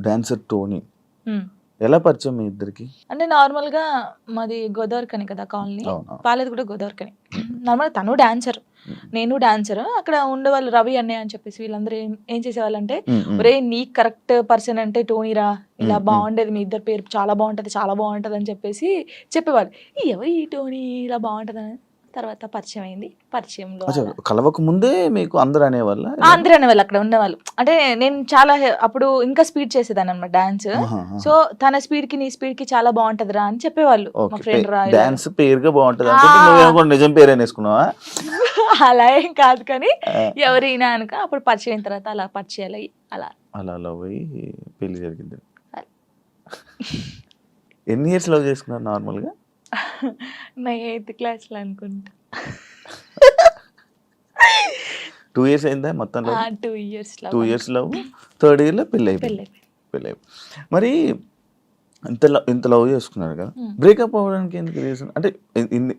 Dancer Tony ఉమ్. ఎలా పరిచయం మీ ఇద్దరికి? అంటే నార్మల్గా మాది గోదావరికని కదా కాలనీ, అవును. వాళ్ళది కూడా గోదావరికని. నార్మల్ తను డాన్సర్, నేను డాన్సర్. అక్కడ ఉండేవాళ్ళు రవి అన్నయ్య అని చెప్పేసి వీళ్ళందరూ ఏం ఏం చేసేవాళ్ళంటే, ఒరే నీకు కరెక్ట్ పర్సన్ అంటే టోనీరా, ఇలా బాగుండేది మీ ఇద్దరు పేరు చాలా బాగుంటది చాలా బాగుంటది అని చెప్పేసి చెప్పేవాళ్ళు. ఎవరు ఈ టోనీ ఇలా బాగుంటది అని తర్వాత పరిచయం అయింది. పరిచయంలో అచ్చా, అలా కలవక ముందే మీకు అందరు అనేవాళ్ళ? అందరూ అనేవాళ్ళు అక్కడ ఉండేవాళ్ళు. అంటే నేను చాలా అప్పుడు ఇంకా స్పీడ్ చేసేదాన్ని అనమాట డాన్స్. సో తన స్పీడ్ కి నీ స్పీడ్ కి చాలా బాగుంటదిరా అని చెప్పేవాళ్ళు మా ఫ్రెండ్ రా. డాన్స్ పేరుగా బాగుంటది అనుకుంటే నువ్వేమో నిజం పేరు అనేసుకున్నావా? అలా ఏం కాదు కానీ ఎవరైనా అనుక అప్పుడు పరిచయం అయిన తర్వాత అలా పరిచయాలు అయ్యి అలా అలా లవ్ అయ్యి పెళ్లి జరిగింది. ఎన్ని ఇయర్స్ లవ్ చేసుకున్నారు నార్మల్గా? నా 8th క్లాస్లో అనుకుంటా. 2 years అయిందా మొత్తం? 2 years 2 years love, 3rd year లో పెళ్ళి అయిపోయింది. మరి ఇంత లవ్ చేసుకున్నారు కదా, బ్రేకప్ అవ్వడానికి ఎందుకు రీజన్? అంటే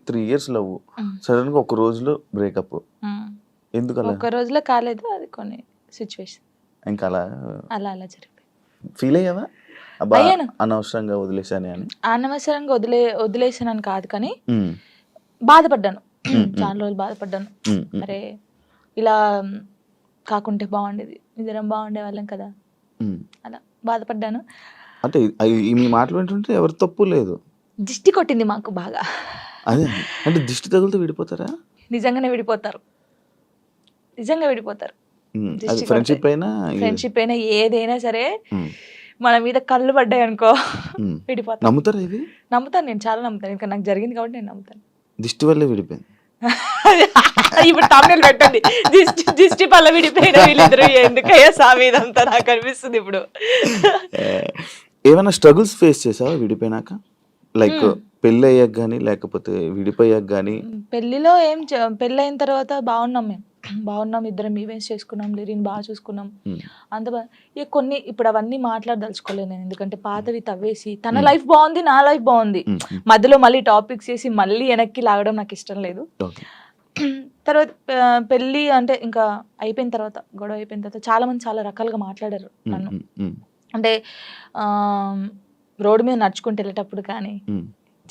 3 years లవ్, సడన్ గా ఒక రోజులో బ్రేకప్ ఎందుకు? అలా ఒక రోజులో కాలేదు, అది కొన్ని సిచ్యువేషన్ ఇంకా అలా అలా అలా జరిగింది. ఫీల్ అయ్యావా అబ్బా అనవసరంగా వదిలేసాను అని? అనవసరంగా వదిలేసానని కాదు కానీ బాధపడ్డాను. చాలా రోజులు బాధపడ్డాను. అరే ఇలా కాకుంటే బాగుండేది, ఇద్దరం బాగుండే వాళ్ళం కదా, అలా బాధపడ్డాను. అంటే మీ మాటలు వింటుంటే ఎవరి తప్పు లేదు. దిష్టి కొట్టింది మాకు బాగా. అదే అంటే దిష్టి తగులుతూ విడిపోతారా? నిజంగానే విడిపోతారు, నిజంగా విడిపోతారు. ఫ్రెండ్షిప్ అయినా ఏదైనా సరే మన మీద కళ్ళు పడ్డాయి అనుకో విడిపోతాను. నమ్ముతారా ఇది? నమ్ముతాను, నేను చాలా నమ్ముతాను. ఇంకా నాకు జరిగింది కాబట్టి నేను నమ్ముతాను. దిష్టి వల్లే విడిపోయింది. ఇప్పుడు తమిళ పెట్టండి, దిష్టి వల్ల విడిపోయిన వీళ్ళిద్దరు ఎందుకయ్యా సామి ఇదంతా నాకు అనిపిస్తుంది ఇప్పుడు. ఏమైనా స్ట్రగుల్స్ ఫేస్ చేసావా విడిపోయినాక? లైక్ పెళ్ళి అయ్యాక కానీ లేకపోతే విడిపోయాక కానీ? పెళ్లిలో పెళ్ళి అయిన తర్వాత బాగున్నాం, మేము బాగున్నాం, ఇద్దరం ఈవెంట్స్ చేసుకున్నాం, లిరిన్ బాగా చూసుకున్నాం, అంత ఇక కొన్ని ఇప్పుడు అవన్నీ మాట్లాడదలుచుకోలేదు నేను, ఎందుకంటే పాతవి తవ్వేసి తన లైఫ్ బాగుంది, నా లైఫ్ బాగుంది, మధ్యలో మళ్ళీ టాపిక్స్ చేసి మళ్ళీ వెనక్కి లాగడం నాకు ఇష్టం లేదు. తర్వాత పెళ్ళి అంటే ఇంకా అయిపోయిన తర్వాత, గొడవ అయిపోయిన తర్వాత చాలా మంది చాలా రకాలుగా మాట్లాడారు నన్ను. అంటే రోడ్డు మీద నడుచుకుంటూ వెళ్ళేటప్పుడు కానీ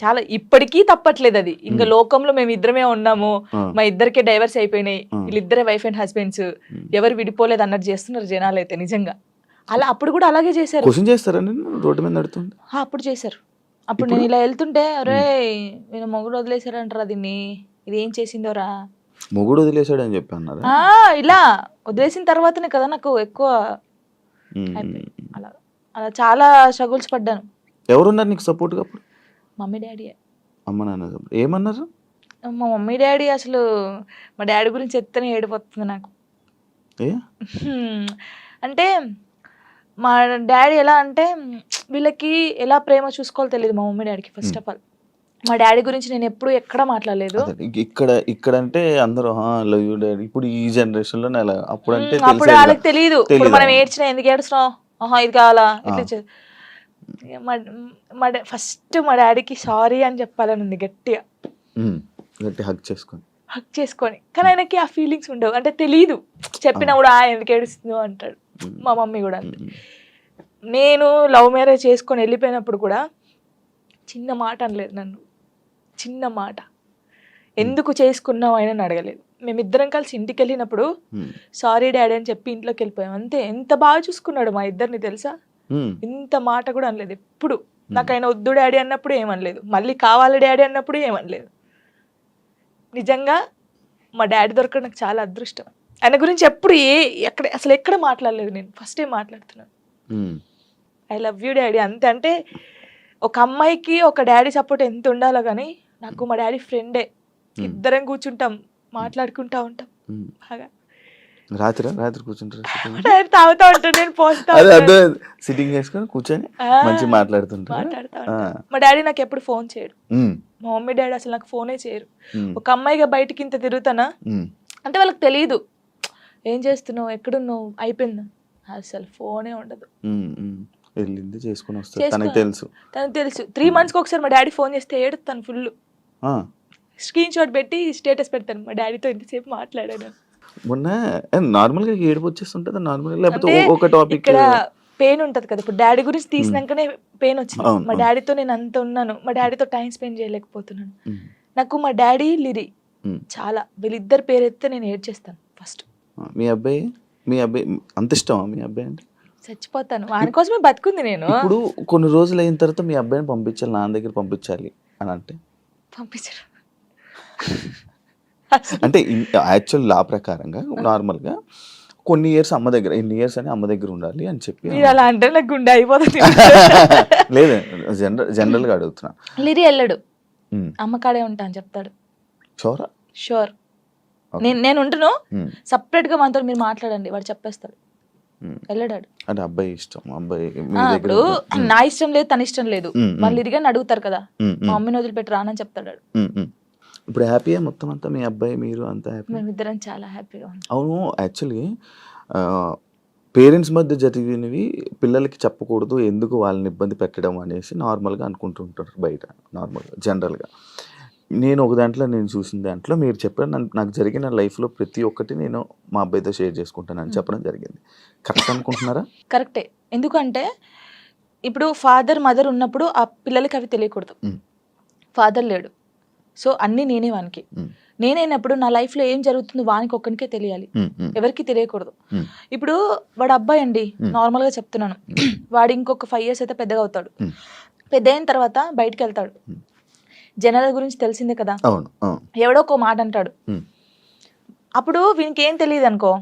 చాలా, ఇప్పటికీ తప్పట్లేదు అది. ఇంకా లోకంలో మేము ఇద్దరమే ఉన్నాము, మా ఇద్దరికే డైవర్స్ అయిపోయినాయి, వీళ్ళిద్దరే వైఫ్ అండ్ హస్బెండ్స్, ఎవరు విడిపోలేదు అన్నట్టు చేస్తున్నారు జనాలు అయితే. నిజంగా అలా అప్పుడు కూడా అలాగే చేశారు. రోడ్డు మీద నడుతుంటే అప్పుడు చేశారు. అప్పుడు నేను ఇలా వెళ్తుంటే, అరే నేను మొగుడు వదిలేశారంటారా దీన్ని, ఇది ఏం చేసిందోరా, మొగుడు వదిలేశాడు అని చెప్పి అన్నారు. ఇలా వదిలేసిన తర్వాతనే కదా నాకు ఎక్కువ అలా అలా చాలా స్ట్రగుల్స్ పడ్డాను. ఎవరున్నారు నీకు సపోర్ట్ గా అప్పుడు? Mummy daddy. అమ్మ నాన్న ఏమన్నారు? మా మమ్మీ డాడీ అసలు, మా డాడీ గురించి ఎత్తనే ఏడిపోతుంది నాకు. అంటే మా డాడీ ఎలా అంటే, వీళ్ళకి ఎలా ప్రేమ చూసుకోవాలో తెలియదు మా మమ్మీ డాడీకి. ఫస్ట్ ఆఫ్ ఆల్ మా డాడీ గురించి నేను ఎప్పుడు ఎక్కడ మాట్లాడలేదు. ఇక్కడ అంటే అందరూ లవ్ యూ డాడీ, ఇప్పుడు ఈ జనరేషన్ లో అప్పుడు అంటే అప్పుడు వాళ్ళకి తెలియదు. ఇప్పుడు మనం ఏడ్చినా ఎందుకు ఏడుస్తున్నావు, ఇది కావాలా, ఇట్లా. ఫస్ట్ మా డాడీకి సారీ అని చెప్పాలని ఉంది గట్టిగా, హక్ చేసుకొని. కానీ ఆయనకి ఆ ఫీలింగ్స్ ఉండవు, అంటే తెలీదు. చెప్పినా కూడా ఎందుకు ఏడుస్తుందో అంటాడు. మా మమ్మీ కూడా అంతే. నేను లవ్ మ్యారేజ్ చేసుకొని వెళ్ళిపోయినప్పుడు కూడా చిన్న మాట అనలేదు నన్ను, చిన్న మాట. ఎందుకు చేసుకున్నావు అయినా అడగలేదు. మేమిద్దరం కలిసి ఇంటికి వెళ్ళినప్పుడు సారీ డాడీ అని చెప్పి ఇంట్లోకి వెళ్ళిపోయాం అంతే. ఎంత బాగా చూసుకున్నాడు మా ఇద్దరిని తెలుసా, ఇంత మాట కూడా అనలేదు ఎప్పుడు. నాకు ఆయన వద్దు డాడీ అన్నప్పుడు ఏమనలేదు, మళ్ళీ కావాలి డాడీ అన్నప్పుడు ఏమనలేదు. నిజంగా మా డాడీ దొరకడం నాకు చాలా అదృష్టం. ఆయన గురించి ఎప్పుడు అసలు ఎక్కడ మాట్లాడలేదు నేను, ఫస్ట్ టైం మాట్లాడుతున్నాను. ఐ లవ్ యూ డాడీ అంతే. అంటే ఒక అమ్మాయికి ఒక డాడీ సపోర్ట్ ఎంత ఉండాలో కానీ నాకు మా డాడీ ఫ్రెండే. ఇద్దరం కూర్చుంటాం, మాట్లాడుకుంటా ఉంటాం బాగా. రాత్రి కూర్చుంటారు, తాగుతా ఉంటాను, నేను పోస్తా సిట్టింగ్ చేసుకొని కూర్చొని మంచి మాట్లాడుతా ఉంటాను. మా డాడీ నాకు ఎప్పుడు ఫోన్ చేయడు, మా మమ్మీ డాడీ అసలు నాకు ఫోనే చేయరు. ఒక అమ్మాయిగా బయటికి ఇంత తిరుగుతానా అంటే వాళ్ళకి తెలియదు, ఏం చేస్తున్నావు, ఎక్కడున్నావు, అయిపోయిందా, అసలు ఫోనే ఉండదు. తనకు తెలుసు 3 months ఒకసారి మా డాడీ ఫోన్ చేస్తే ఏడుస్తాను ఫుల్. స్క్రీన్ షాట్ పెట్టి స్టేటస్ పెడతాను, మా డాడీతో ఇంతసేపు మాట్లాడాను. మొన్న నార్మల్ గా ఏడుపు వచ్చేస్తుంటది నార్మల్, లేకపోతే ఒక టాపిక్ ఇక్కడ పెయిన్ ఉంటది కదా, ఇప్పుడు డాడీ గురించి తీసినాకనే పెయిన్ వచ్చింది. అవును, మా అవును. డాడీతో నేను అంత ఉన్నాను, మా డాడీతో టైం స్పెండ్ చేయలేకపోతున్నాను. ఉమ్, నాకు మా డాడీ లిరి ఉమ్. చాలా, వీళ్ళిద్దరు పేరు ఎత్తే నేను ఏడ్చేస్తాను ఫస్ట్. మీ అబ్బాయి అంత ఇష్టమా మీ అబ్బాయి అంటే? చచ్చిపోతాను, వాని కోసమే బతుకుంది నేను. ఇప్పుడు కొన్ని రోజులు అయిన తర్వాత మీ అబ్బాయిని పంపించాలి, నాన్న దగ్గర పంపించాలి అని అంటే పంపించరు. అంటే యాక్చువల్ లా ప్రకారంగా నార్మల్గా కొన్ని ఇయర్స్ అమ్మ దగ్గర, ఇన్ని ఇయర్స్ అని అమ్మ దగ్గర ఉండాలి అని చెప్పి మీరు అలా అంటే నాకు గుండె అయిపోతుంది. లేదు, జనరల్గా అడుగుతున్నా. లిరి వెళ్ళడు, అమ్మ కాడే ఉంటా అని చెప్తాడు. షోరా? షూర్. నేను ఉంటును, సపరేట్ గా మనతో మీరు మాట్లాడండి, వాడు చెప్పేస్తాడు. వెళ్ళడాడు. అంటే అబ్బాయి ఇష్టం, అబ్బాయి ఇప్పుడు నా ఇష్టం లేదు, తన ఇష్టం లేదు, వాళ్ళు ఇదిగా అడుగుతారు కదా, మా మమ్మీని వదిలిపెట్టి రానని చెప్తాడు. ఇప్పుడు హ్యాపీయా మొత్తం అంతా, మీ అబ్బాయి మీరు అంతా హ్యాపీ? మేమిద్దరం చాలా హ్యాపీగా ఉన్నాం. అవును, యాక్చువల్లీ పేరెంట్స్ మధ్య జరిగినవి పిల్లలకి చెప్పకూడదు, ఎందుకు వాళ్ళని ఇబ్బంది పెట్టడం అనేసి నార్మల్గా అనుకుంటుంటారు బయట, నార్మల్గా జనరల్గా. నేను ఒక దాంట్లో నేను చూసిన దాంట్లో మీరు చెప్పారు, నాకు జరిగిన లైఫ్లో ప్రతి ఒక్కటి నేను మా అబ్బాయితో షేర్ చేసుకుంటానని చెప్పడం జరిగింది. కరెక్ట్ అనుకుంటున్నారా? కరెక్టే. ఎందుకంటే ఇప్పుడు ఫాదర్ మదర్ ఉన్నప్పుడు ఆ పిల్లలకి అవి తెలియకూడదు. ఫాదర్ లేడు, సో అన్నీ నేనే వానికి. నేనైనప్పుడు నా లైఫ్లో ఏం జరుగుతుందో వానికి ఒక్కనికే తెలియాలి, ఎవరికి తెలియకూడదు. ఇప్పుడు వాడు అబ్బాయి అండి, నార్మల్గా చెప్తున్నాను, వాడు ఇంకొక 5 years అయితే పెద్దగా అవుతాడు. పెద్ద అయిన తర్వాత బయటకు వెళ్తాడు, జనాల గురించి తెలిసిందే కదా, ఎవడో ఒక మాట అంటాడు. అప్పుడు వీనికి ఏం తెలియదు అనుకో,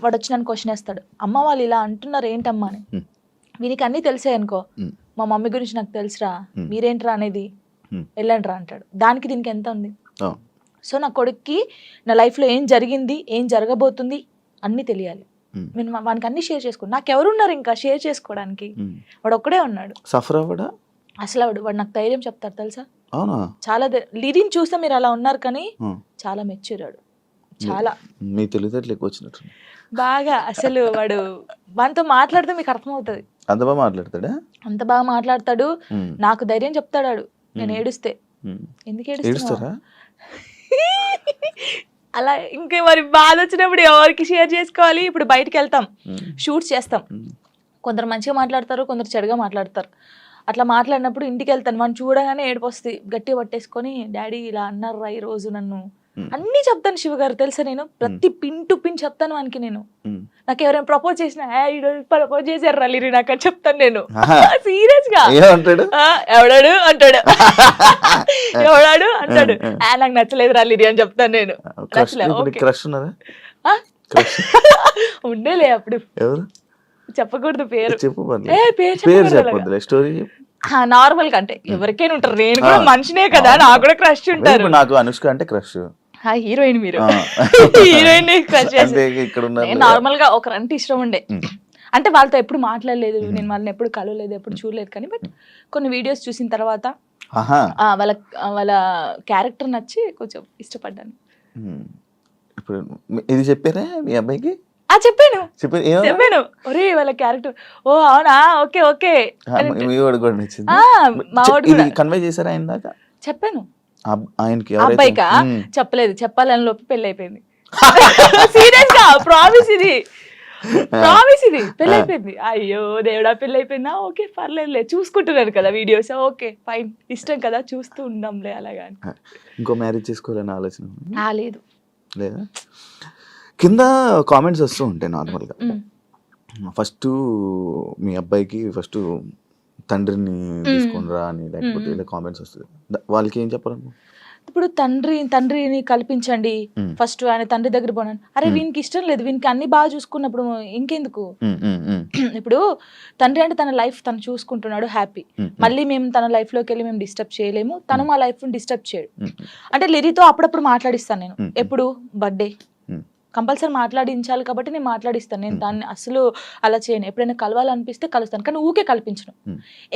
వాడు వచ్చి నన్ను క్వశ్చన్ వేస్తాడు, అమ్మ వాళ్ళు ఇలా అంటున్నారు ఏంటమ్మా అని. వీనికి అన్నీ తెలిసాయి అనుకో, మా మమ్మీ గురించి నాకు తెలుసురా, మీరేంట్రా అనేది, వెళ్ళండి రా అంటాడు. దానికి దీనికి ఎంత ఉంది? సో నా కొడుక్కి నా లైఫ్లో ఏం జరిగింది, ఏం జరగబోతుంది అన్నీ తెలియాలి. నేను వానికి అన్ని షేర్ చేసుకో, నాకెవరున్నారు ఇంకా షేర్ చేసుకోవడానికి, వాడు ఒక్కడే ఉన్నాడు. సఫర్ అవ్వడా అసలు వాడు నాకు ధైర్యం చెప్తాడు తెలుసా. అవునా? చాలా లిరిని చూస్తే మీరు అలా ఉన్నారు కానీ చాలా మెచ్యూరాడు, చాలా. మీ తెలివితేటలు ఎక్కువ వచ్చినట్టు బాగా. అసలు వాడు వానితో మాట్లాడితే మీకు అర్థమవుతుంది, అంత బాగా మాట్లాడతాడా? అంత బాగా మాట్లాడతాడు. నాకు ధైర్యం చెప్తాడు నేను ఏడుస్తే. ఎందుకు ఏడుస్తారా అలా? ఇంకే మరి బాధ వచ్చినప్పుడు ఎవరికి షేర్ చేసుకోవాలి? ఇప్పుడు బయటికి వెళ్తాం, షూట్స్ చేస్తాం, కొందరు మంచిగా మాట్లాడతారు, కొందరు చెడుగా మాట్లాడతారు. అట్లా మాట్లాడినప్పుడు ఇంటికి వెళ్తాను, వాడిని చూడగానే ఏడుపు వస్తుంది, గట్టిగా పట్టేసుకొని డాడీ ఇలా అన్నారా ఈ రోజు నన్ను, అన్నీ చెప్తాను శివ గారు తెలుసా. నేను ప్రతి పిన్ టు పిన్ చెప్తాను వానికి. నేను నాకు ఎవరైనా ప్రపోజ్ చేసినా ప్రపోజ్ చేశారు రలీరి నాకు అని చెప్తాను నేను, సీరియస్ గా. ఎవడాడు అంటాడు, ఎవడాడు అంటాడు, నాకు నచ్చలేదు రలీరి అని చెప్తాను నేను. ఉండేలే అప్పుడు, చెప్పకూడదు పేరు, నార్మల్ గా అంటే ఎవరికైనా ఉంటారు, నేను కూడా మనిషినే కదా, నాకు కూడా క్రష్ ఉంటారు. నాకు అనుష్క అంటే క్రష్, హీరోయిన్ మీరు హీరోయిన్ క్రష్ నార్మల్ గా ఒకరంటే ఇష్టం ఉండే. అంటే వాళ్ళతో ఎప్పుడు మాట్లాడలేదు, నేను వాళ్ళని ఎప్పుడు కలవలేదు, ఎప్పుడు చూడలేదు, కానీ బట్ కొన్ని వీడియోస్ చూసిన తర్వాత వాళ్ళ క్యారెక్టర్ నచ్చి కొంచెం ఇష్టపడ్డాను. ఇప్పుడు ఇది చెప్పారా మీ అబ్బాయికి? చెప్పాను ఒరే వాళ్ళ క్యారెక్టర్, ఓ అవునా, ఓకే ఓకే. కన్వే చేశారా ఆయన దాకా? చెప్పాను ఆయనకి. అబ్బాయికా చెప్పలేదు, చెప్పాలని లోపు పెళ్లి అయిపోయింది. సీరియస్ గా ప్రామిస్ ఇది పెళ్లి అయిపోయింది. అయ్యో దేవుడా పెళ్లి అయిపోయిందా, ఓకే పర్లేదులే, చూసుకుంటున్నారు కదా వీడియోస్, ఓకే ఫైన్, ఇష్టం కదా చూస్తూ ఉందాంలే అలాగా. ఇంకో మ్యారేజ్ చేసుకోవాలని ఆలోచన లేదు లేదా? కింద కామెంట్స్ వస్తూ ఉంటాయి నార్మల్గా. ఫస్ట్ మీ అబ్బాయికి ఫస్ట్ తండ్రిని తీసుకునిరా అని, లేకపోతే ఇలా కామెంట్స్ వస్తుంది, వాళ్ళకి ఏం చెప్పాలను? ఇప్పుడు తండ్రిని కల్పించండి ఫస్ట్, ఆయన తండ్రి దగ్గర పోనాను. అరే వీనికి ఇష్టం లేదు, వీనికి అన్ని బాగా చూసుకున్నప్పుడు ఇంకెందుకు? ఇప్పుడు తండ్రి అంటే తన లైఫ్ తను చూసుకుంటున్నాడు, హ్యాపీ. మళ్ళీ మేము తన లైఫ్ లోకి వెళ్ళి మేము డిస్టర్బ్ చేయలేము, తను మా లైఫ్ డిస్టర్బ్ చేయడు. అంటే లిరితో అప్పుడప్పుడు మాట్లాడిస్తాను నేను, ఎప్పుడు బర్త్డే కంపల్సరీ మాట్లాడించాలి కాబట్టి నేను మాట్లాడిస్తాను. నేను దాన్ని అసలు అలా చేయను, ఎప్పుడైనా కలవాలనిపిస్తే కలుస్తాను, కానీ ఊకే కల్పించను.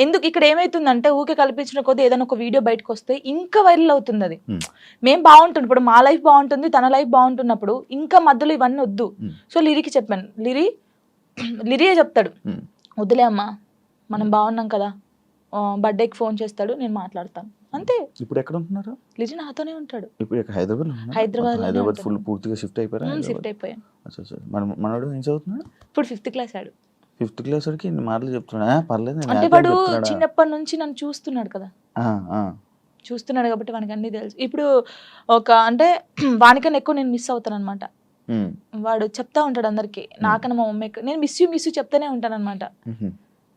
ఎందుకు ఇక్కడ ఏమైతుందంటే ఊకే కల్పించిన కొద్ది ఏదైనా ఒక వీడియో బయటకు వస్తే ఇంకా వైరల్ అవుతుంది. అది మేము బాగుంటుంది, ఇప్పుడు మా లైఫ్ బాగుంటుంది, తన లైఫ్ బాగుంటున్నప్పుడు ఇంకా మధ్యలో ఇవన్నీ వద్దు. సో లిరికి చెప్పాను, లిరియే చెప్తాడు, వద్దులే అమ్మా మనం బాగున్నాం కదా, బర్త్డేకి ఫోన్ చేస్తాడు, నేను మాట్లాడతాను అంతే. ఇప్పుడు ఎక్కడ ఉంటున్నారు? లిజి నాతోనే ఉంటాడు. ఇప్పుడు హైదరాబాద్ ఫుల్ పూర్తిగా షిఫ్ట్ అయిపోయాను. షిఫ్ట్ అయిపోయాను. మనోడు ఏం చదువుతున్నాడు? ఇప్పుడు 5th క్లాస్ ఆడు. 5th క్లాస్ వరకు ఇన్ని మాటలు చెప్తున్నా పర్లేదు నేను అంటే happy వాడు అని చెప్తున్నాడా? చిన్నప్పటి నుంచి నన్ను చూస్తున్నాడు కదా, ఆ, ఆ. చూస్తున్నాడు కాబట్టి వానికి అన్ని తెలుసు. ఇప్పుడు ఒక అంటే వానికన్నా ఎక్కువ నేను మిస్ అవుతాను అనమాట. ఉమ్, వాడు చెప్తా ఉంటాడు అందరికి, నాకన్నా మా మమ్మీ నేను మిస్ యూ చెప్తానే ఉంటాను అనమాట. ఉహు,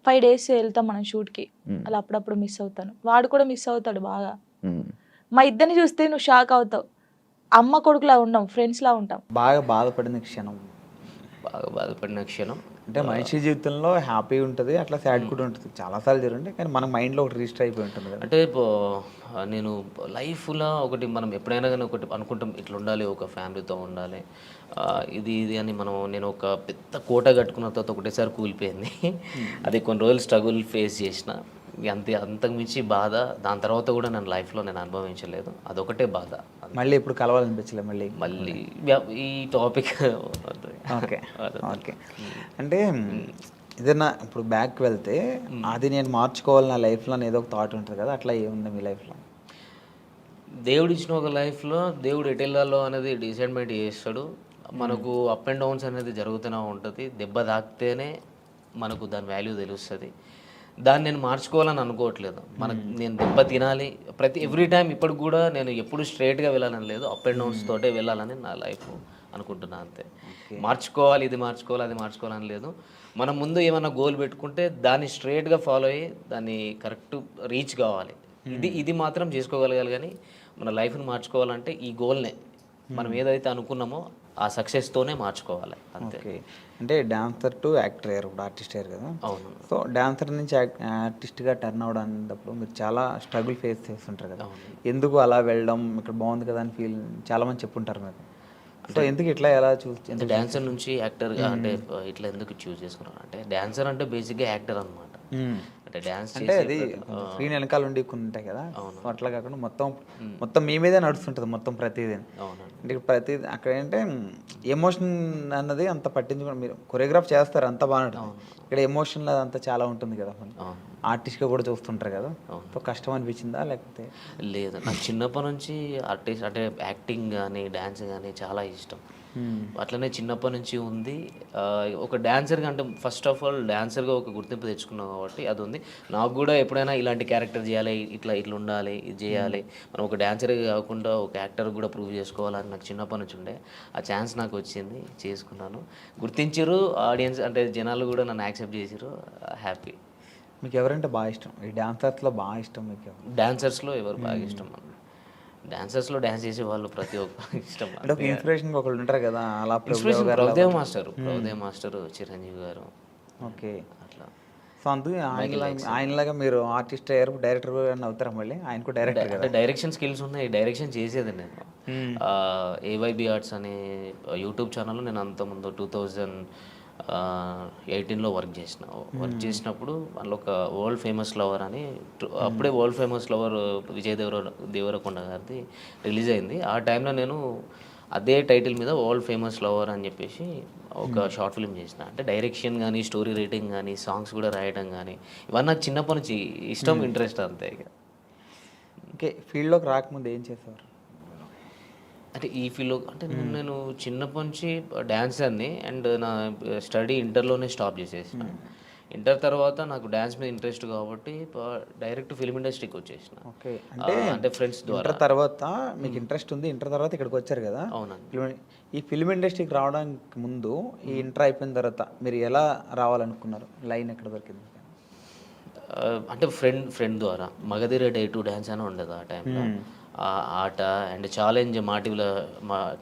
5 days వెళ్తాం మనం షూట్కి, ఉమ్, అలా అప్పుడప్పుడు మిస్ అవుతాను. వాడు కూడా మిస్ అవుతాడు బాగా. ఉమ్. మా ఇద్దరిని చూస్తే నువ్వు షాక్ అవుతావు. అమ్మ కొడుకులా ఉండం, ఫ్రెండ్స్ లా ఉంటాం. బాగా బాధపడిన క్షణం బాగా బాధపడిన క్షణం అంటే మనిషి జీవితంలో హ్యాపీ ఉంటుంది, అట్లా సాడ్ కూడా ఉంటుంది, చాలాసార్లు జరుగుతుంది. కానీ మన మైండ్లో ఒకటి రిజిస్టర్ అయిపోయి ఉంటుంది కదా. అంటే నేను లైఫ్లో ఒకటి మనం ఎప్పుడైనా కానీ ఒకటి అనుకుంటాం, ఇట్లా ఉండాలి, ఒక ఫ్యామిలీతో ఉండాలి, ఇది అని నేను ఒక పెద్ద కోట కట్టుకున్న తర్వాత ఒకటేసారి కూలిపోయింది. అది కొన్ని రోజులు స్ట్రగుల్ ఫేస్ చేసిన, అంతకు మించి బాధ దాని తర్వాత కూడా నేను లైఫ్లో నేను అనుభవించలేదు. అదొకటే బాధ. మళ్ళీ ఇప్పుడు కలవాలనిపించలే మళ్ళీ ఈ టాపిక్ ఓకే ఓకే. అంటే ఏదైనా ఇప్పుడు బ్యాక్ వెళ్తే అది నేను మార్చుకోవాలి నా లైఫ్లో ఏదో ఒక థాట్ ఉంటుంది కదా, అట్లా ఏముంది మీ లైఫ్లో? దేవుడు ఇచ్చిన ఒక లైఫ్లో దేవుడు ఎటు వెళ్ళాలో అనేది డిసైడ్మెంట్ చేస్తాడు. మనకు అప్ అండ్ డౌన్స్ అనేది జరుగుతూనే ఉంటుంది. దెబ్బ తాకితేనే మనకు దాని వాల్యూ తెలుస్తుంది. దాన్ని నేను మార్చుకోవాలని అనుకోవట్లేదు. నేను దెబ్బ తినాలి ఎవ్రీ టైం. ఇప్పుడు కూడా నేను ఎప్పుడు స్ట్రైట్గా వెళ్ళాలని లేదు, అప్ అండ్ డౌన్స్ తోటే వెళ్ళాలని నా లైఫ్ అనుకుంటున్నాను అంతే. మార్చుకోవాలి, ఇది మార్చుకోవాలి, అది మార్చుకోవాలని లేదు. మనం ముందు ఏమైనా గోల్ పెట్టుకుంటే దాన్ని స్ట్రైట్గా ఫాలో అయ్యి దాన్ని కరెక్ట్ రీచ్ కావాలి. ఇది మాత్రం చేసుకోగలగాలి. కానీ మన లైఫ్ని మార్చుకోవాలంటే ఈ గోల్నే మనం ఏదైతే అనుకున్నామో ఆ సక్సెస్తోనే మార్చుకోవాలి అంతే. అంటే డాన్సర్ టు యాక్టర్ అయ్యారు, ఇప్పుడు ఆర్టిస్ట్ అయ్యారు కదా. అవును. సో డాన్సర్ నుంచి ఆర్టిస్ట్గా టర్న్ అవడం అనేటప్పుడు మీరు చాలా స్ట్రగుల్ ఫేస్ చేస్తుంటారు కదా. ఎందుకు అలా వెళ్ళడం, ఇక్కడ బాగుంది కదా అని ఫీల్ చాలామంది చెప్పుంటారు మీరు. సో ఎందుకు ఇట్లా ఎలా అంటే డాన్సర్ నుంచి యాక్టర్గా అంటే ఇట్లా ఎందుకు చూస్ చేసుకున్నాను అంటే, డాన్సర్ అంటే బేసిక్గా యాక్టర్ అనమాట. అంటే డాన్స్ అంటే అది స్క్రీన్ వెనకాల ఉండి కొన్ని ఉంటాయి కదా, సో అట్లా కాకుండా మొత్తం మీ మీదే నడుస్తుంటుంది మొత్తం ప్రతిదీ. అంటే ప్రతిదీ అక్కడ ఏంటంటే ఎమోషన్ అన్నది అంత పట్టించుకోండి. మీరు కొరియోగ్రాఫ్ చేస్తారు అంత బాగా, ఇక్కడ ఎమోషన్ అంతా చాలా ఉంటుంది కదా, ఆర్టిస్ట్గా కూడా చూస్తుంటారు కదా. సో కష్టం అనిపించిందా లేకపోతే? లేదు, నాకు చిన్నప్పటి నుంచి ఆర్టిస్ట్ అంటే యాక్టింగ్ కానీ డ్యాన్స్ కానీ చాలా ఇష్టం. అట్లనే చిన్నప్పటి నుంచి ఉంది. ఒక డాన్సర్గా అంటే ఫస్ట్ ఆఫ్ ఆల్ డాన్సర్గా ఒక గుర్తింపు తెచ్చుకున్నాం కాబట్టి అది ఉంది. నాకు కూడా ఎప్పుడైనా ఇలాంటి క్యారెక్టర్ చేయాలి, ఇట్లా ఉండాలి, ఇది చేయాలి, మనం ఒక డాన్సర్గా కాకుండా ఒక యాక్టర్ కూడా ప్రూవ్ చేసుకోవాలని నాకు చిన్నప్పటి నుంచి ఉండే. ఆ ఛాన్స్ నాకు వచ్చింది, చేసుకున్నాను. గుర్తించారు ఆడియన్స్, అంటే జనాలు కూడా నన్ను యాక్సెప్ట్ చేసారు. హ్యాపీ. మీకు ఎవరంటే బాగా ఇష్టం? ఈ డాన్సర్స్లో బాగా ఇష్టం మీకు? డాన్సర్స్లో ఎవరు బాగా ఇష్టం? డాన్సర్స్లో డాన్స్ చేసే వాళ్ళు ప్రతి ఒక్క ఇష్టం. అంటే ఒక ఇన్స్పిరేషన్ ఒకళ్ళు ఉంటారు కదా, అలా ప్రభుదేవ్ మాస్టర్, చిరంజీవి గారు. ఓకే, అట్లా. సో అందుకే ఆయనలాగా మీరు ఆర్టిస్ట్ అయ్యారు, డైరెక్టర్ అవుతారా మళ్ళీ? ఆయన కూడా డైరెక్టర్ కదా. అంటే డైరెక్షన్ స్కిల్స్ ఉన్నాయి, డైరెక్షన్ చేసేది నేను. ఏవైబి ఆర్ట్స్ అనే యూట్యూబ్ ఛానల్లో నేను అంతకుముందు 2018లో వర్క్ చేసినప్పుడు అందులో ఒక వరల్డ్ ఫేమస్ లవర్ అని, అప్పుడే world famous lover Vijay Deverakonda గారిది రిలీజ్ అయింది. ఆ టైంలో నేను అదే టైటిల్ మీద వరల్డ్ ఫేమస్ లవర్ అని చెప్పేసి ఒక షార్ట్ ఫిల్మ్ చేసిన. అంటే డైరెక్షన్ కానీ, స్టోరీ రైటింగ్ కానీ, సాంగ్స్ కూడా రాయడం కానీ, ఇవన్నీ నాకు చిన్నప్పటి నుంచి ఇష్టం, ఇంట్రెస్ట్ అంతే. ఇక ఓకే, ఫీల్డ్లోకి రాకముందు ఏం చేసేవారు? అంటే ఈ ఫీల్డ్లో అంటే నేను చిన్నప్పటి నుంచి డ్యాన్సర్ని, అండ్ నా స్టడీ ఇంటర్లోనే స్టాప్ చేసేసిన. ఇంటర్ తర్వాత నాకు డ్యాన్స్ మీద ఇంట్రెస్ట్ కాబట్టి డైరెక్ట్ ఫిల్మ్ ఇండస్ట్రీకి వచ్చేసిన. ఓకే, అంటే ఫ్రెండ్స్ ద్వారా. ఇంటర్ తర్వాత మీకు ఇంట్రెస్ట్ ఉంది, ఇంటర్ తర్వాత ఇక్కడికి వచ్చారు కదా. అవునండి. ఈ ఫిల్మ్ ఇండస్ట్రీకి రావడానికి ముందు, ఈ ఇంటర్ అయిపోయిన తర్వాత మీరు ఎలా రావాలనుకున్నారు? లైన్ ఎక్కడ దొరికింది? అంటే ఫ్రెండ్ ద్వారా మగధీర డే టు డ్యాన్స్ అని ఉండదు ఆ టైంలో. Aata and challenge,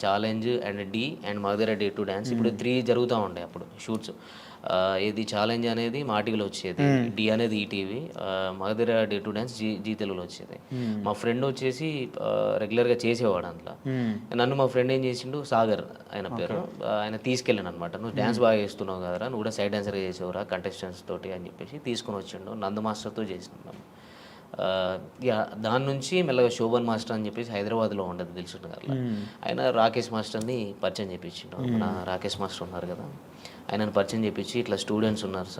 challenge and Dhee and Magadheera dare to dance, ఇప్పుడు 3 జరుగుతూ ఉండే అప్పుడు షూట్స్. ఇది ఛాలెంజ్ అనేది మాటీవీలో వచ్చేది, డి అనేది ETV, Magadheera dare to dance Zee తెలుగులో వచ్చేది. మా ఫ్రెండ్ వచ్చేసి రెగ్యులర్గా చేసేవాడు అందులో. నన్ను మా ఫ్రెండ్ ఏం చేసిండు, సాగర్ ఆయన పేరు, ఆయన తీసుకెళ్ళాను అనమాట. నువ్వు డ్యాన్స్ బాగా చేస్తున్నావు కదరా, నువ్వు కూడా సైడ్ డాన్సర్గా చేసేవరా కంటెస్టెంట్స్ తోటి అని చెప్పేసి తీసుకొని వచ్చిండు. నందు మాస్టర్తో చేసినాం. దాని నుంచి మెల్లగా శోభన్ మాస్టర్ అని చెప్పేసి హైదరాబాద్లో ఉండదు దిల్సుఖ్ నగర్లో, ఆయన రాకేష్ మాస్టర్ని పరిచయం చేయించిండు. మన రాకేష్ మాస్టర్ ఉన్నారు కదా, ఆయనను పరిచయం చేయించి ఇట్లా స్టూడెంట్స్ ఉన్నారు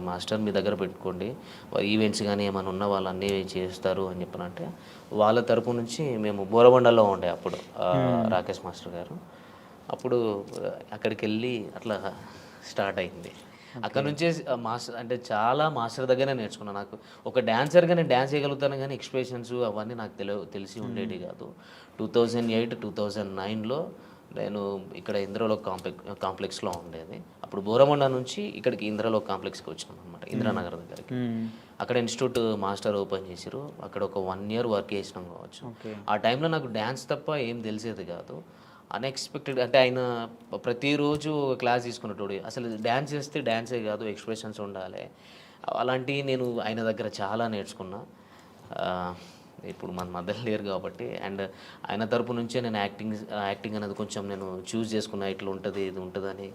మాస్టర్, మీ దగ్గర పెట్టుకోండి, ఈవెంట్స్ కానీ ఏమైనా ఉన్న వాళ్ళు అన్నీ చేస్తారు అని చెప్పనంటే, వాళ్ళ తరపు నుంచి మేము బోరబండలో ఉండే అప్పుడు రాకేష్ మాస్టర్ గారు. అప్పుడు అక్కడికి వెళ్ళి అట్లా స్టార్ట్ అయింది. అక్కడ నుంచే మాస్టర్ అంటే చాలా మాస్టర్ దగ్గరనే నేర్చుకున్నాను. నాకు ఒక డాన్సర్గా నేను డ్యాన్స్ చేయగలుగుతాను కానీ ఎక్స్ప్రెషన్స్ అవన్నీ నాకు తెలిసి ఉండేవి కాదు. 2008, 2009లో నేను ఇక్కడ ఇంద్రలోక్ కాంప్లెక్స్లో ఉండేది. అప్పుడు బోరమండ నుంచి ఇక్కడికి ఇంద్రలోక్ కాంప్లెక్స్కి వచ్చాను అనమాట, ఇంద్రానగర్ దగ్గరికి. అక్కడ ఇన్స్టిట్యూట్ మాస్టర్ ఓపెన్ చేసిరు. అక్కడ ఒక 1 year వర్క్ చేసినాం కావచ్చు. ఆ టైంలో నాకు డ్యాన్స్ తప్ప ఏం తెలిసేది కాదు. అన్ఎక్స్పెక్టెడ్ అంటే ఆయన ప్రతిరోజు ఒక క్లాస్ తీసుకున్నట్టు, అసలు డ్యాన్స్ చేస్తే డ్యాన్సే కాదు ఎక్స్ప్రెషన్స్ ఉండాలి, అలాంటివి నేను ఆయన దగ్గర చాలా నేర్చుకున్నా. ఇప్పుడు మన మధ్యలో లేరు కాబట్టి, అండ్ ఆయన తరపు నుంచే నేను యాక్టింగ్ అనేది కొంచెం నేను చూస్ చేసుకున్నా. ఇట్లా ఉంటుంది ఇది ఉంటుందని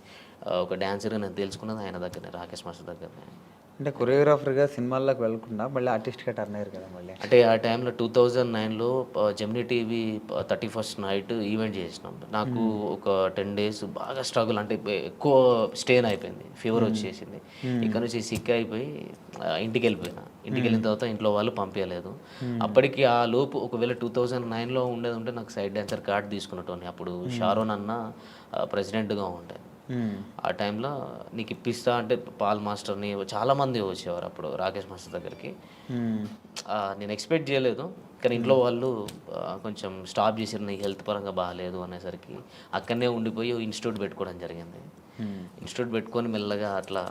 ఒక డాన్సర్గా నేను తెలుసుకున్నది ఆయన దగ్గరనే, రాకేష్ మాస్టర్ దగ్గరనే. అంటే కొరియోగ్రాఫర్గా సినిమాల్లోకి వెళ్ళకుండా మళ్ళీ ఆర్టిస్ట్గా టర్న్ అయ్యారు కదా మళ్ళీ. అంటే ఆ టైంలో 2009లో Gemini TV 31st night event చేసినాం. నాకు ఒక 10 days బాగా స్ట్రగుల్, అంటే ఎక్కువ స్టెయిన్ అయిపోయింది, ఫీవర్ వచ్చేసింది. ఇక్కడ నుంచి సిక్ అయిపోయి ఇంటికి వెళ్ళిపోయినా. ఇంటికి వెళ్ళిన తర్వాత ఇంట్లో వాళ్ళు పంపించలేదు. అప్పటికి ఆ లోపు ఒకవేళ 2009లో ఉండేది ఉంటే నాకు సైడ్ డాన్సర్ కార్డ్ తీసుకున్నట్టు. అప్పుడు షారోన్ అన్న ప్రెసిడెంట్గా ఉండే. ఆ టైంలో నీకు ఇప్పిస్తా అంటే పాల్ మాస్టర్ని చాలామంది వచ్చేవారు అప్పుడు రాకేష్ మాస్టర్ దగ్గరికి. నేను ఎక్స్పెక్ట్ చేయలేదు, కానీ ఇంట్లో వాళ్ళు కొంచెం స్టాప్ చేసారు, నీకు హెల్త్ పరంగా బాగాలేదు అనేసరికి అక్కడనే ఉండిపోయి ఇన్స్టిట్యూట్ పెట్టుకోవడం జరిగింది. ఇన్స్టిట్యూట్ పెట్టుకొని మెల్లగా అట్లా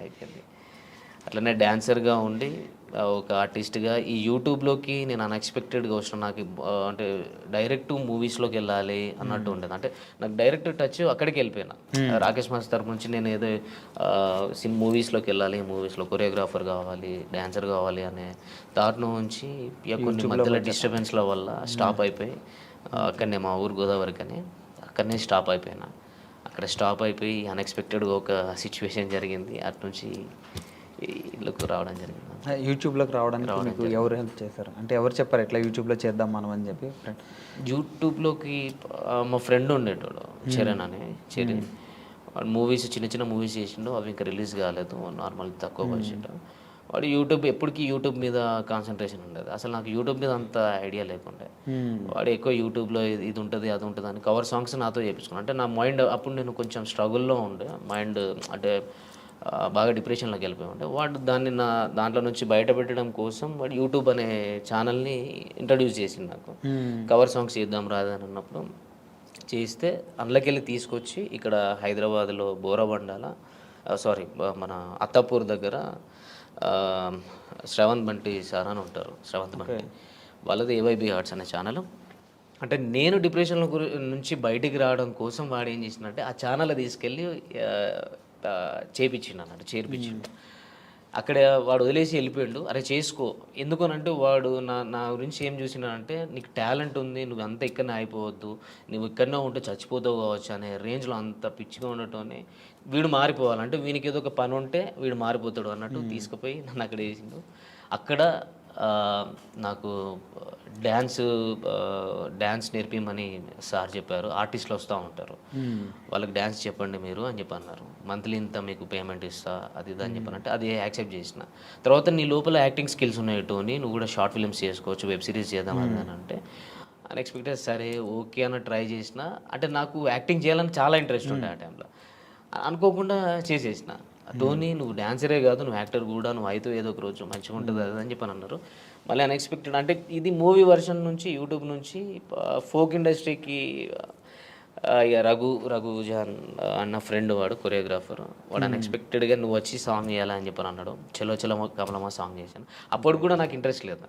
అయిపోయింది. అట్లనే డాన్సర్గా ఉండి ఒక ఆర్టిస్ట్గా ఈ యూట్యూబ్లోకి నేను అన్ఎక్స్పెక్టెడ్గా వచ్చిన. నాకు అంటే డైరెక్ట్ మూవీస్లోకి వెళ్ళాలి అన్నట్టు ఉండేది. అంటే నాకు డైరెక్ట్ టచ్ అక్కడికి వెళ్ళిపోయినా. రాకేష్ మాస్టర్ తరపు నుంచి నేను ఏదో మూవీస్లోకి వెళ్ళాలి, మూవీస్లో కొరియోగ్రాఫర్ కావాలి, డాన్సర్ కావాలి అనే థాట్ నుంచి కొన్ని మధ్యలో డిస్టర్బెన్స్ల వల్ల స్టాప్ అయిపోయి అక్కడనే మా ఊరు గోదావరికి అని అక్కడనే స్టాప్ అయిపోయినా. అక్కడ స్టాప్ అయిపోయి అన్ఎక్స్పెక్టెడ్గా ఒక సిచ్యువేషన్ జరిగింది. అటు నుంచి ఇళ్ళకు రావడం జరిగింది. యూట్యూబ్లోకి రావడానికి మీకు ఎవరు హెల్ప్ చేశారు? అంటే ఎవరు చెప్పారు ఇట్లా యూట్యూబ్లో చేద్దాం మనం అని చెప్పి? యూట్యూబ్లోకి మా ఫ్రెండ్ ఉండేటోడు, చరణ్ అని. చరణ్ మూవీస్ చిన్న మూవీస్ చేసిండు, అవి ఇంకా రిలీజ్ కాలేదు, నార్మల్ తక్కువ బడ్జెట్. వాడు ఎప్పటికీ యూట్యూబ్ మీద కాన్సన్ట్రేషన్ ఉండేది. అసలు నాకు యూట్యూబ్ మీద అంత ఐడియా లేకుండే. వాడు ఎక్కువ యూట్యూబ్లో ఇది ఉంటుంది అది ఉంటుంది అని కవర్ సాంగ్స్ నాతో చేయించుకున్నాను. అంటే నా మైండ్ అప్పుడు నేను కొంచెం స్ట్రగుల్లో ఉండే, మైండ్ అంటే బాగా డిప్రెషన్లోకి వెళ్ళిపోయి ఉండే. వాడు దాంట్లో నుంచి బయటపెట్టడం కోసం వాడు యూట్యూబ్ అనే ఛానల్ని ఇంట్రడ్యూస్ చేసింది నాకు. కవర్ సాంగ్స్ చేద్దాం రాదని అన్నప్పుడు చేస్తే అందులోకెళ్ళి తీసుకొచ్చి ఇక్కడ హైదరాబాద్లో బోరబండాల మన అత్తాపూర్ దగ్గర శ్రవంత్ బంటి సార్ అని ఉంటారు. శ్రవంత్ బంటి వాళ్ళది AYB ఆర్ట్స్ అనే ఛానల్. అంటే నేను డిప్రెషన్లో నుంచి బయటికి రావడం కోసం వాడు ఏం చేసిందంటే ఆ ఛానల్ తీసుకెళ్ళి చేపించిండు అన్నట్టు, చేర్పించిండు. అక్కడ వాడు వదిలేసి వెళ్ళిపోయాడు. అరే చేసుకో, ఎందుకనంటే వాడు నా గురించి ఏం చూసినాడంటే, నీకు టాలెంట్ ఉంది, నువ్వు అంతా ఇక్కడనే అయిపోవద్దు, నువ్వు ఇక్కడనే ఉంటే చచ్చిపోతావు కావచ్చు అనే రేంజ్లో అంత పిచ్చిగా ఉండటంనే వీడు మారిపోవాలంటే వీనికి ఏదో ఒక పని ఉంటే వీడు మారిపోతాడు అన్నట్టు తీసుకుపోయి నన్ను అక్కడ వేసిండు. అక్కడ నాకు డ్యాన్స్ నేర్పిమని సార్ చెప్పారు. ఆర్టిస్టులు వస్తూ ఉంటారు, వాళ్ళకి డ్యాన్స్ చెప్పండి మీరు అని చెప్పి అన్నారు. మంత్లీ ఇంత మీకు పేమెంట్ ఇస్తా అది ఇది అని చెప్పానంటే అది యాక్సెప్ట్ చేసిన. తర్వాత నీ లోపల యాక్టింగ్ స్కిల్స్ ఉన్నాయి టోని, నువ్వు కూడా షార్ట్ ఫిల్మ్స్ చేసుకోవచ్చు, వెబ్ సిరీస్ చేద్దాం అని అంటే అన్ఎక్స్పెక్టెడ్ సరే ఓకే అని ట్రై చేసిన. అంటే నాకు యాక్టింగ్ చేయాలని చాలా ఇంట్రెస్ట్ ఉండే ఆ టైంలో, అనుకోకుండా చేసేసిన. టోనీ నువ్వు డాన్సరే కాదు, నువ్వు యాక్టర్ కూడా, నువ్వు అయితే ఏదో ఒక రోజు మంచిగా ఉంటుంది అది అని చెప్పని అన్నారు. మళ్ళీ అన్ఎక్స్పెక్టెడ్ అంటే ఇది మూవీ వర్షన్ నుంచి యూట్యూబ్ నుంచి ఫోక్ ఇండస్ట్రీకి రఘుజాన్ అన్న ఫ్రెండ్, వాడు కొరియోగ్రాఫర్. వాడు అన్ఎక్స్పెక్టెడ్గా నువ్వు వచ్చి సాంగ్ చేయాలని చెప్పని అన్నాడు. చలో చలో కమలమ్మ సాంగ్ చేశాను. అప్పుడు కూడా నాకు ఇంట్రెస్ట్ లేదు.